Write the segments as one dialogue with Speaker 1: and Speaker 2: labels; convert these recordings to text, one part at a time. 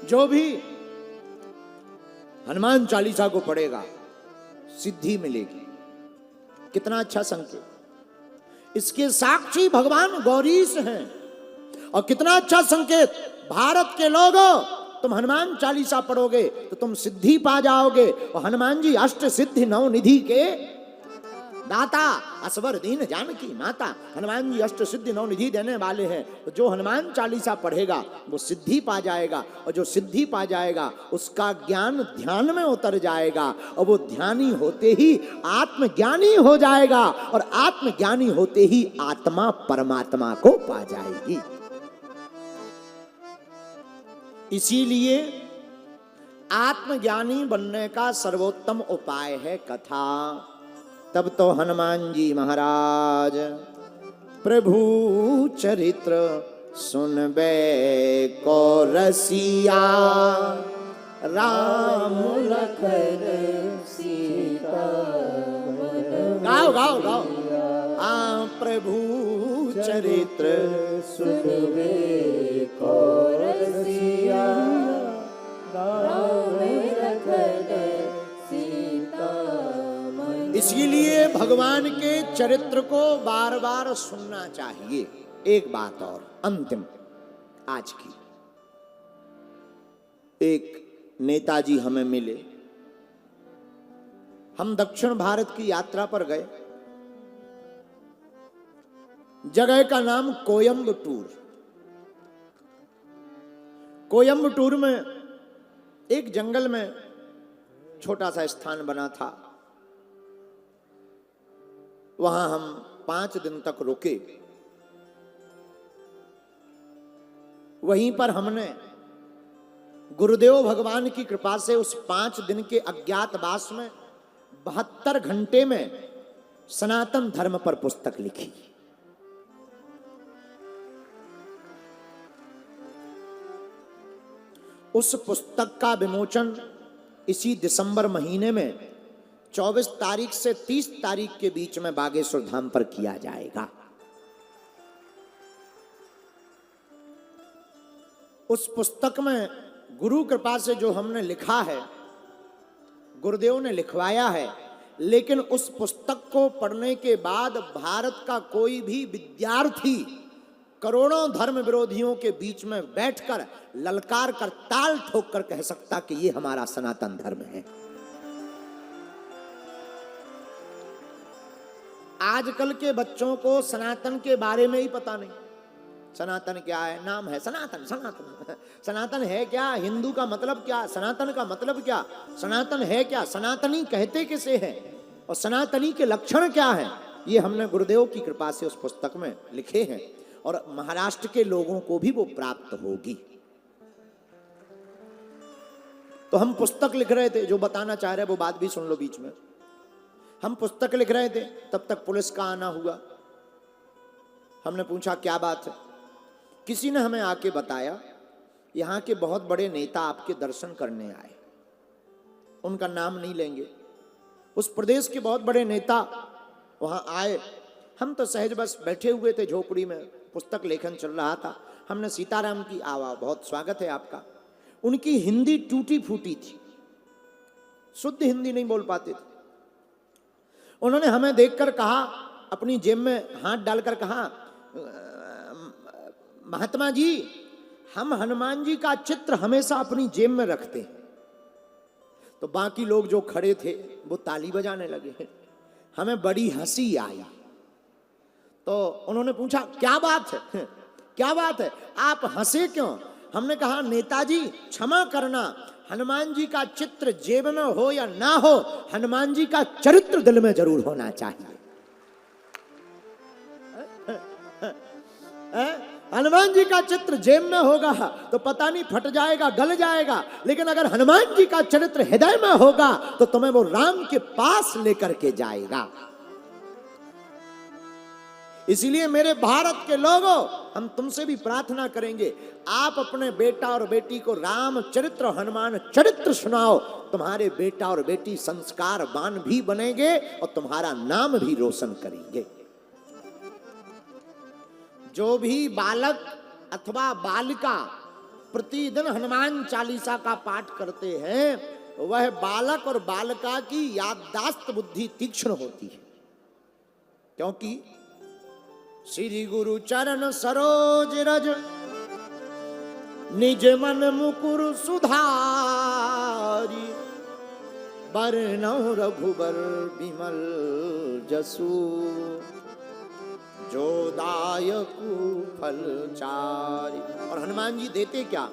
Speaker 1: जो भी हनुमान चालीसा को पढ़ेगा सिद्धि मिलेगी। कितना अच्छा संकेत। इसके साक्षी भगवान गौरीश हैं। और कितना अच्छा संकेत, भारत के लोगों तुम हनुमान चालीसा पढ़ोगे तो तुम सिद्धि पा जाओगे। और हनुमान जी अष्ट सिद्धि नौ निधि के दाता, असवर दीन जानकी माता। हनुमान जी अष्ट सिद्धि नौ निधि देने वाले हैं। तो जो हनुमान चालीसा पढ़ेगा वो सिद्धि पा जाएगा। और जो सिद्धि पा जाएगा उसका ज्ञान ध्यान में उतर जाएगा। और वो ध्यानी होते ही आत्मज्ञानी हो जाएगा। और आत्मज्ञानी होते ही आत्मा परमात्मा को पा जाएगी। इसीलिए आत्मज्ञानी बनने का सर्वोत्तम उपाय है कथा। तब तो हनुमान जी महाराज प्रभु चरित्र सुनबे को रसिया, राम लखन सीता। गाओ गाओ गाओ। प्रभु चरित्र सुनबे को रसिया, राम लखन सीता। इसीलिए भगवान के चरित्र को बार बार सुनना चाहिए। एक बात और अंतिम आज की, एक नेताजी हमें मिले। हम दक्षिण भारत की यात्रा पर गए। जगह का नाम कोयम्बटूर। कोयम्बटूर में एक जंगल में छोटा सा स्थान बना था। वहां हम 5 दिन तक रुके। वहीं पर हमने गुरुदेव भगवान की कृपा से उस 5 दिन के अज्ञातवास में 72 घंटे में सनातन धर्म पर पुस्तक लिखी। उस पुस्तक का विमोचन इसी दिसंबर महीने में 24 तारीख से 30 तारीख के बीच में बागेश्वर धाम पर किया जाएगा। उस पुस्तक में गुरु कृपा से जो हमने लिखा है, गुरुदेव ने लिखवाया है। लेकिन उस पुस्तक को पढ़ने के बाद भारत का कोई भी विद्यार्थी करोड़ों धर्म विरोधियों के बीच में बैठकर ललकार कर ताल ठोक कर कह सकता कि ये हमारा सनातन धर्म है। आजकल के बच्चों को सनातन के बारे में ही पता नहीं। सनातन क्या है? नाम है सनातन। सनातन सनातन है क्या? हिंदू का मतलब क्या? सनातन का मतलब क्या? सनातन है क्या? सनातनी कहते किसे हैं? और सनातनी के लक्षण क्या हैं? ये हमने गुरुदेव की कृपा से उस पुस्तक में लिखे हैं। और महाराष्ट्र के लोगों को भी वो प्राप्त होगी। तो हम पुस्तक लिख रहे थे। जो बताना चाह रहे वो बात भी सुन लो बीच में। हम पुस्तक लिख रहे थे, तब तक पुलिस का आना हुआ। हमने पूछा क्या बात है? किसी ने हमें आके बताया यहाँ के बहुत बड़े नेता आपके दर्शन करने आए। उनका नाम नहीं लेंगे। उस प्रदेश के बहुत बड़े नेता वहां आए। हम तो सहज बस बैठे हुए थे झोपड़ी में, पुस्तक लेखन चल रहा था। हमने सीताराम की आवाज़, बहुत स्वागत है आपका। उनकी हिंदी टूटी फूटी थी, शुद्ध हिंदी नहीं बोल पाते थे। उन्होंने हमें देखकर कहा, अपनी जेब में हाथ डालकर कहा, महात्मा जी, हम हनुमान जी का चित्र हमेशा अपनी जेब में रखते हैं। तो बाकी लोग जो खड़े थे वो ताली बजाने लगे। हमें बड़ी हंसी आई। तो उन्होंने पूछा क्या बात है? क्या बात है, आप हंसे क्यों? हमने कहा नेताजी क्षमा करना, हनुमान जी का चित्र जेब में हो या ना हो, हनुमान जी का चरित्र दिल में जरूर होना चाहिए। हनुमान जी का चित्र जेब में होगा तो पता नहीं फट जाएगा, गल जाएगा। लेकिन अगर हनुमान जी का चरित्र हृदय में होगा तो तुम्हें वो राम के पास लेकर के जाएगा। इसीलिए मेरे भारत के लोगों, हम तुमसे भी प्रार्थना करेंगे, आप अपने बेटा और बेटी को राम चरित्र, हनुमान चरित्र सुनाओ। तुम्हारे बेटा और बेटी संस्कारवान भी बनेंगे और तुम्हारा नाम भी रोशन करेंगे। जो भी बालक अथवा बालिका प्रतिदिन हनुमान चालीसा का पाठ करते हैं वह बालक और बालिका की याददाश्त बुद्धि तीक्ष्ण होती है, क्योंकि श्री गुरु चरण सरोज रज निज मन मुकुर सुधारी बरनौ रघुबर बिमल जसु जो दायकु फल चारि। और हनुमान जी देते क्या?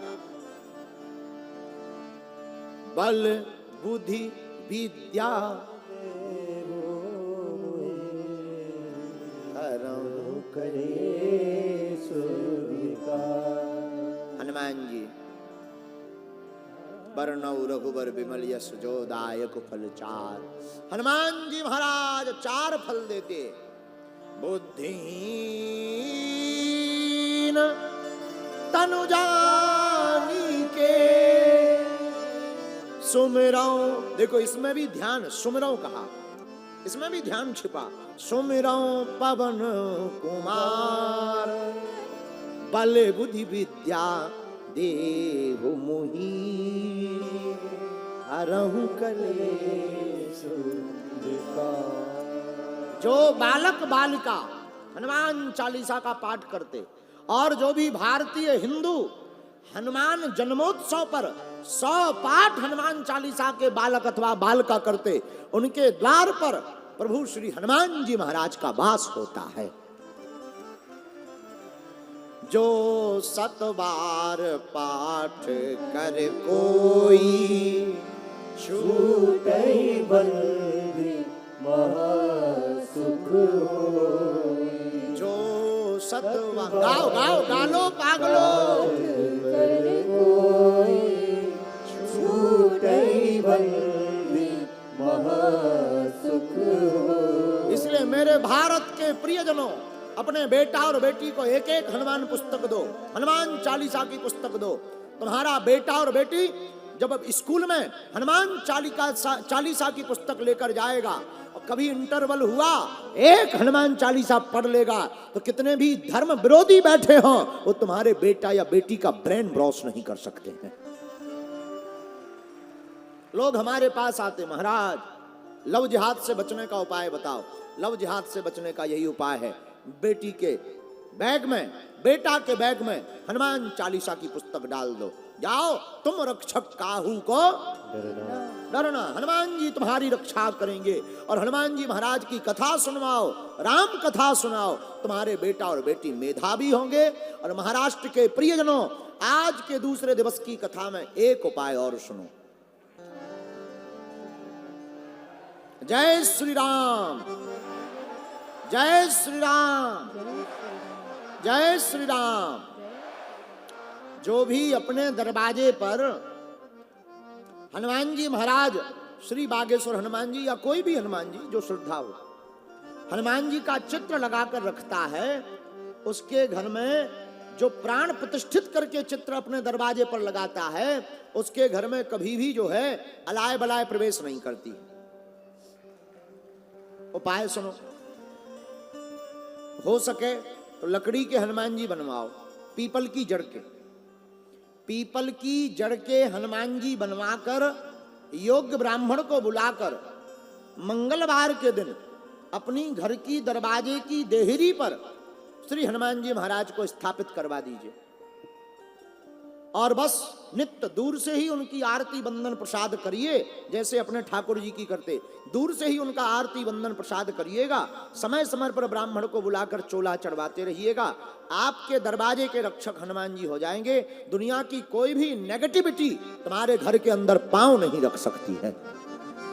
Speaker 1: बल बुद्धि विद्या हनुमान जी बरनौ रघुबर बिमल यश जो दायक फल चार। हनुमान जी महाराज 4 फल देते। बुद्धिहीन तनु जानी के सुमिरौ, देखो इसमें भी ध्यान, सुमिरौ कहा, इसमें भी ध्यान छिपा। सुमिरौ पवन कुमार बल बुद्धि विद्या देहु मुहि हरहु कलेश विकार। जो बालक बालिका हनुमान चालीसा का पाठ करते और जो भी भारतीय हिंदू हनुमान जन्मोत्सव पर 100 पाठ हनुमान चालीसा के बालक अथवा बालिका करते, उनके द्वार पर प्रभु श्री हनुमान जी महाराज का वास होता है। जो 7 बार पाठ कर कोई छूटै बंदी महासुख होई। जो 7 बार गाओ गाओ गालो पागलो कर कोई छूटै बंदी महासुख होई। इसलिए मेरे भारत के प्रियजनों, अपने बेटा और बेटी को एक एक हनुमान पुस्तक दो, हनुमान चालीसा की पुस्तक दो। तुम्हारा बेटा और बेटी जब अब स्कूल में हनुमान चालीसा की पुस्तक लेकर जाएगा और कभी इंटरवल हुआ एक हनुमान चालीसा पढ़ लेगा, तो कितने भी धर्म विरोधी बैठे हों वो तुम्हारे बेटा या बेटी का ब्रेन ब्रॉस नहीं कर सकते हैं। लोग हमारे पास आते, महाराज लव जिहाद से बचने का उपाय बताओ। लव जिहाद से बचने का यही उपाय है, बेटी के बैग में, बेटा के बैग में हनुमान चालीसा की पुस्तक डाल दो। जाओ तुम रक्षक काहू को डरना, हनुमान जी तुम्हारी रक्षा करेंगे। और हनुमान जी महाराज की कथा सुनवाओ, राम कथा सुनाओ, तुम्हारे बेटा और बेटी मेधावी होंगे। और महाराष्ट्र के प्रियजनों, आज के दूसरे दिवस की कथा में एक उपाय और सुनो। जय श्री राम, जय श्री राम, जय श्री राम। जो भी अपने दरवाजे पर हनुमान जी महाराज, श्री बागेश्वर हनुमान जी या कोई भी हनुमान जी जो श्रद्धा हो, हनुमान जी का चित्र लगाकर रखता है, उसके घर में जो प्राण प्रतिष्ठित करके चित्र अपने दरवाजे पर लगाता है, उसके घर में कभी भी जो है अलाय बलाय प्रवेश नहीं करती। उपाय सुनो, हो सके तो लकड़ी के हनुमान जी बनवाओ, पीपल की जड़ के, पीपल की जड़ के हनुमान जी बनवाकर योग्य ब्राह्मण को बुलाकर मंगलवार के दिन अपनी घर की दरवाजे की देहरी पर श्री हनुमान जी महाराज को स्थापित करवा दीजिए। और बस नित्य दूर से ही उनकी आरती बंदन प्रसाद करिए, जैसे अपने ठाकुर जी की करते, दूर से ही उनका आरती बंदन प्रसाद करिएगा। समय समय पर ब्राह्मण को बुलाकर चोला चढ़वाते रहिएगा। आपके दरवाजे के रक्षक हनुमान जी हो जाएंगे। दुनिया की कोई भी नेगेटिविटी तुम्हारे घर के अंदर पांव नहीं रख सकती है।